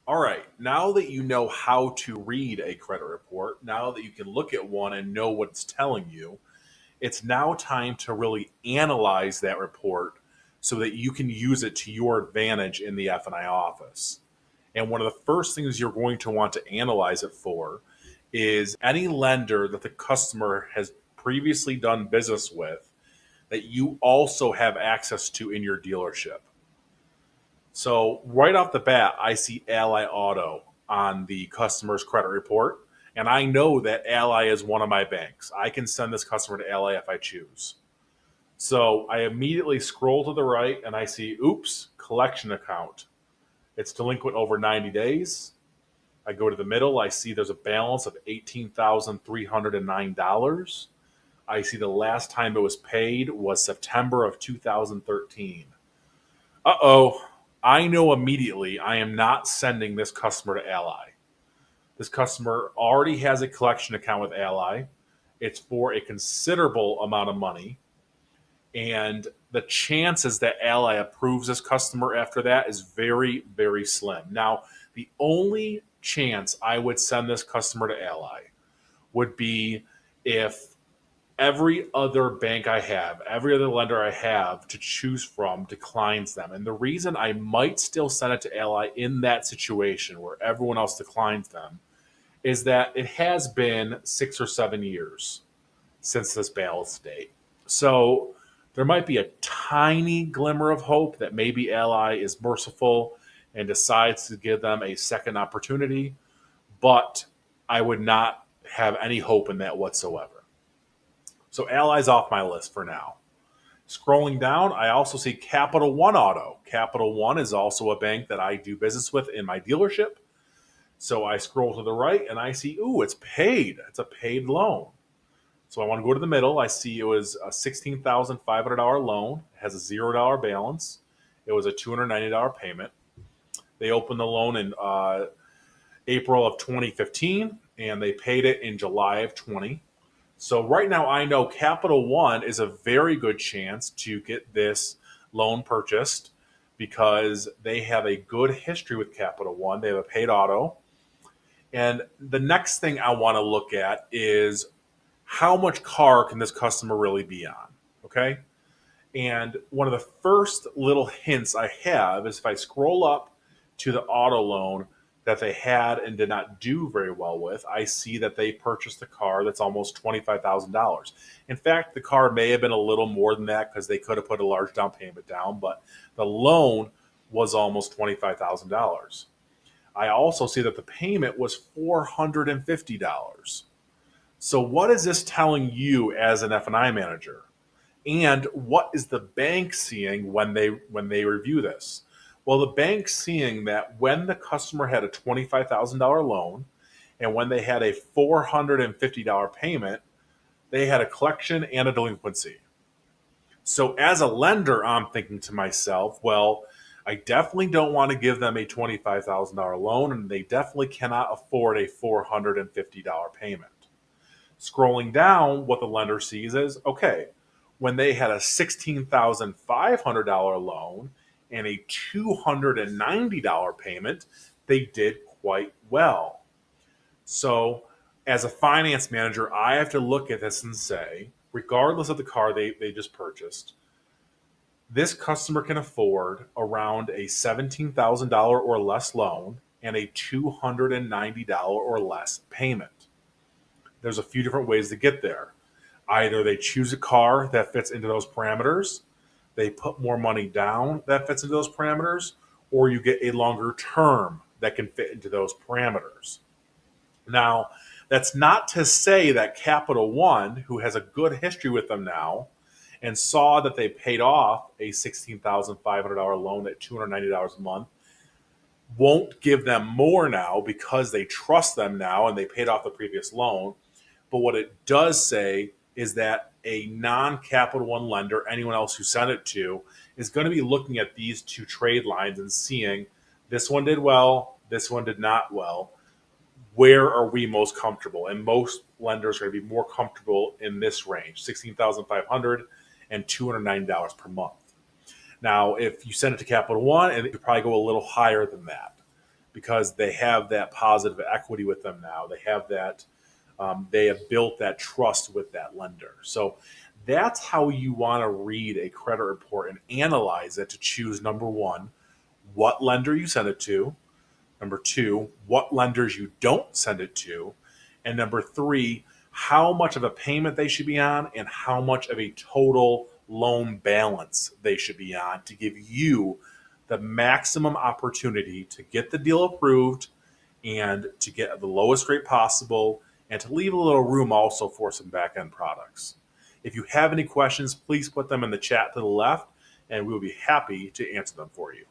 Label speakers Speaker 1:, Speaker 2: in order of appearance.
Speaker 1: All right, now that you know how to read a credit report, now that you can look at one and know what it's telling you, it's now time to really analyze that report so that you can use it to your advantage in the F&I office. And one of the first things you're going to want to analyze it for is any lender that the customer has previously done business with that you also have access to in your dealership. So right off the bat, I see Ally Auto on the customer's credit report, and I know that Ally is one of my banks. I can send this customer to Ally if I choose. So I immediately scroll to the right and I see, oops, collection account. It's delinquent over 90 days. I go to the middle, I see there's a balance of $18,309. I see the last time it was paid was September of 2013. Uh-oh, I know immediately I am not sending this customer to Ally. This customer already has a collection account with Ally. It's for a considerable amount of money. And the chances that Ally approves this customer after that is very, very slim. Now, the only chance I would send this customer to Ally would be if every other bank I have, every other lender I have to choose from declines them. And the reason I might still send it to Ally in that situation where everyone else declines them is that it has been 6 or 7 years since this balance date. So there might be a tiny glimmer of hope that maybe Ally is merciful and decides to give them a second opportunity, but I would not have any hope in that whatsoever. So Ally's off my list for now. Scrolling down, I also see Capital One Auto. Capital One is also a bank that I do business with in my dealership. So I scroll to the right and I see, ooh, it's paid. It's a paid loan. So I want to go to the middle. I see it was a $16,500 loan. It has a $0 balance. It was a $290 payment. They opened the loan in April of 2015 and they paid it in July of 20. So right now I know Capital One is a very good chance to get this loan purchased because they have a good history with Capital One. They have a paid auto. And the next thing I want to look at is how much car can this customer really be on? Okay. And one of the first little hints I have is if I scroll up to the auto loan that they had and did not do very well with, I see that they purchased a car that's almost $25,000. In fact, the car may have been a little more than that because they could have put a large down payment down, but the loan was almost $25,000. I also see that the payment was $450. So what is this telling you as an F&I manager? And what is the bank seeing when they review this? Well, the bank's seeing that when the customer had a $25,000 loan and when they had a $450 payment, they had a collection and a delinquency. So as a lender, I'm thinking to myself, well, I definitely don't want to give them a $25,000 loan, and they definitely cannot afford a $450 payment. Scrolling down, what the lender sees is okay, when they had a $16,500 loan and a $290 payment, they did quite well. So, as a finance manager, I have to look at this and say, regardless of the car they just purchased, this customer can afford around a $17,000 or less loan and a $290 or less payment. There's a few different ways to get there. Either they choose a car that fits into those parameters, they put more money down that fits into those parameters, or you get a longer term that can fit into those parameters. Now, that's not to say that Capital One, who has a good history with them now, and saw that they paid off a $16,500 loan at $290 a month, won't give them more now because they trust them now and they paid off the previous loan. But what it does say is that a non-Capital One lender, anyone else who sent it to, is going to be looking at these two trade lines and seeing this one did well, this one did not well. Where are we most comfortable? And most lenders are going to be more comfortable in this range, $16,500 and $290 per month. Now, if you send it to Capital One, and you probably go a little higher than that because they have that positive equity with them now. They have that, they have built that trust with that lender. So that's how you want to read a credit report and analyze it to choose number one, what lender you send it to. Number two, what lenders you don't send it to. And number three, how much of a payment they should be on and how much of a total loan balance they should be on to give you the maximum opportunity to get the deal approved and to get the lowest rate possible and to leave a little room also for some back end products. If you have any questions, please put them in the chat to the left and we'll be happy to answer them for you.